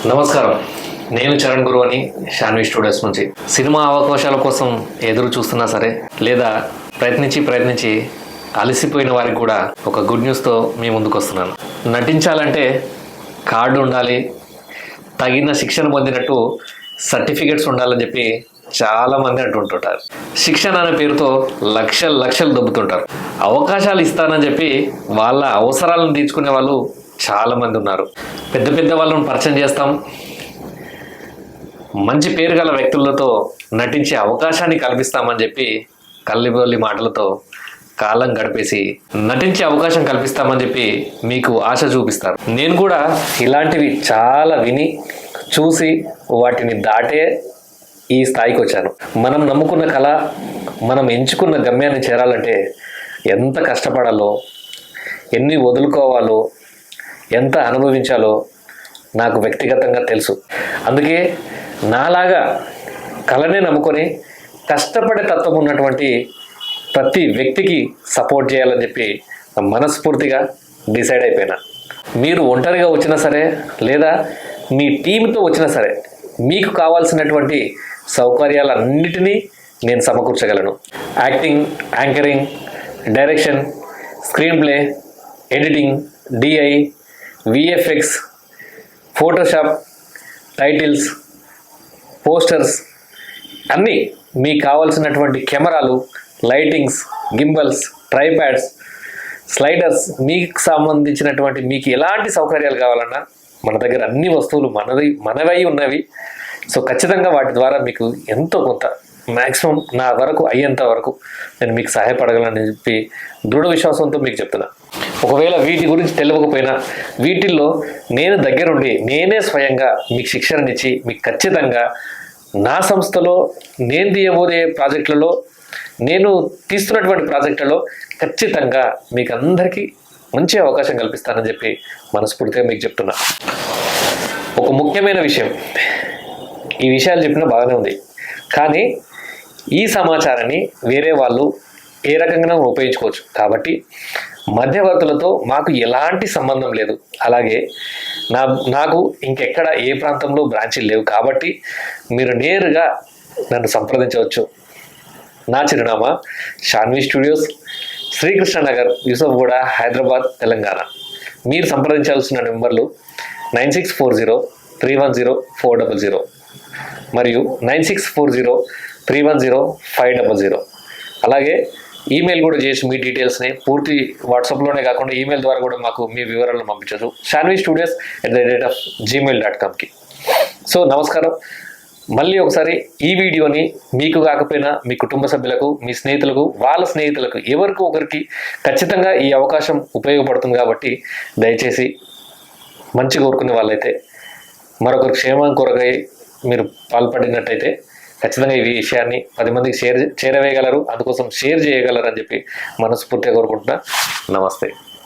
నమస్కారం, నేను చరణ్ గురు అని శాన్వి స్టూడియోస్ నుంచి. సినిమా అవకాశాల కోసం ఎదురు చూస్తున్నా సరే, లేదా ప్రయత్నించి అలసిపోయిన వారికి కూడా ఒక గుడ్ న్యూస్తో మీ ముందుకు వస్తున్నాను. నటించాలంటే కార్డు ఉండాలి, తగిన శిక్షణ పొందినట్టు సర్టిఫికెట్స్ ఉండాలని చెప్పి చాలామంది అంటుంటారు. శిక్షణ అనే పేరుతో లక్షలు దొబ్బుతుంటారు. అవకాశాలు ఇస్తానని చెప్పి వాళ్ళ అవసరాలను తీర్చుకునే వాళ్ళు చాలామంది ఉన్నారు. పెద్ద వాళ్ళని పరిచయం చేస్తాం, మంచి పేరు గల వ్యక్తులతో నటించే అవకాశాన్ని కల్పిస్తామని చెప్పి కల్లిబొల్లి మాటలతో కాలం గడిపేసి నటించే అవకాశం కల్పిస్తామని చెప్పి మీకు ఆశ చూపిస్తారు. నేను కూడా ఇలాంటివి చాలా విని చూసి వాటిని దాటే ఈ స్థాయికి వచ్చాను. మనం నమ్ముకున్న కళ, మనం ఎంచుకున్న గమ్యాన్ని చేరాలంటే ఎంత కష్టపడాలో, ఎన్ని వదులుకోవాలో, ఎంత అనుభవించాలో నాకు వ్యక్తిగతంగా తెలుసు. అందుకే నాలాగా కళనే నమ్ముకొని కష్టపడే తత్వం ఉన్నటువంటి ప్రతి వ్యక్తికి సపోర్ట్ చేయాలని చెప్పి మనస్ఫూర్తిగా డిసైడ్ అయిపోయినా. మీరు ఒంటరిగా వచ్చినా సరే, లేదా మీ టీంతో వచ్చినా సరే, మీకు కావాల్సినటువంటి సౌకర్యాలన్నిటినీ నేను సమకూర్చగలను. Acting, anchoring, direction, screenplay, editing, DI, VFX, Photoshop, titles, posters అన్నీ మీకు కావాల్సినటువంటి కెమెరాలు, లైటింగ్స్, గింబల్స్, ట్రైప్యాడ్స్, స్లైడర్స్, మీకు సంబంధించినటువంటి మీకు ఎలాంటి సౌకర్యాలు కావాలన్నా మన దగ్గర అన్ని వస్తువులు మనవై ఉన్నవి. సో ఖచ్చితంగా వాటి ద్వారా మీకు ఎంతో కొంత మ్యాక్సిమం నా వరకు అయ్యేంత వరకు నేను మీకు సహాయపడగలని చెప్పి దృఢ విశ్వాసంతో మీకు చెప్తున్నా. ఒకవేళ వీటి గురించి తెలియకపోయినా వీటిల్లో నేను దగ్గరుండి నేనే స్వయంగా మీకు శిక్షణనిచ్చి మీకు ఖచ్చితంగా నా సంస్థలో నేను తీయబోయే ప్రాజెక్టులలో, నేను తీస్తున్నటువంటి ప్రాజెక్టులలో ఖచ్చితంగా మీకు అందరికీ మంచి అవకాశం కల్పిస్తానని చెప్పి మనస్ఫూర్తిగా మీకు చెప్తున్నా. ఒక ముఖ్యమైన విషయం, ఈ విషయాలు చెప్పినా బాగానే ఉంది, కానీ ఈ సమాచారాన్ని వేరే వాళ్ళు ఏ రకంగా ఉపయోగించుకోవచ్చు. కాబట్టి మధ్యవర్తులతో మాకు ఎలాంటి సంబంధం లేదు. అలాగే నాకు ఇంకెక్కడ ఏ ప్రాంతంలో బ్రాంచీలు లేవు. కాబట్టి మీరు నేరుగా నన్ను సంప్రదించవచ్చు. నా చిరునామా శాన్వి స్టూడియోస్, శ్రీకృష్ణ నగర్, యూసఫ్గూడ, హైదరాబాద్, తెలంగాణ. మీరు సంప్రదించాల్సిన నెంబర్లు 9640310400 మరియు 9640310500. అలాగే ఈమెయిల్ కూడా చేసి మీ డీటెయిల్స్ని పూర్తి వాట్సాప్లోనే కాకుండా ఈమెయిల్ ద్వారా కూడా మాకు మీ వివరాలను పంపించవచ్చు. shanvistudios@gmail.comకి. సో నమస్కారం. మళ్ళీ ఒకసారి ఈ వీడియోని మీకు కాకపోయినా మీ కుటుంబ సభ్యులకు, మీ స్నేహితులకు, వాళ్ళ స్నేహితులకు ఎవరికో ఒకరికి ఖచ్చితంగా ఈ అవకాశం ఉపయోగపడుతుంది. కాబట్టి దయచేసి మంచి కోరుకునే వాళ్ళైతే, మరొకరి క్షేమం కొరకై మీరు పాల్పడినట్టయితే ఖచ్చితంగా ఈ విషయాన్ని 10 మందికి చేరవేయగలరు. అందుకోసం షేర్ చేయగలరు అని చెప్పి మనస్ఫూర్తిగా కోరుకుంటున్నా. నమస్తే.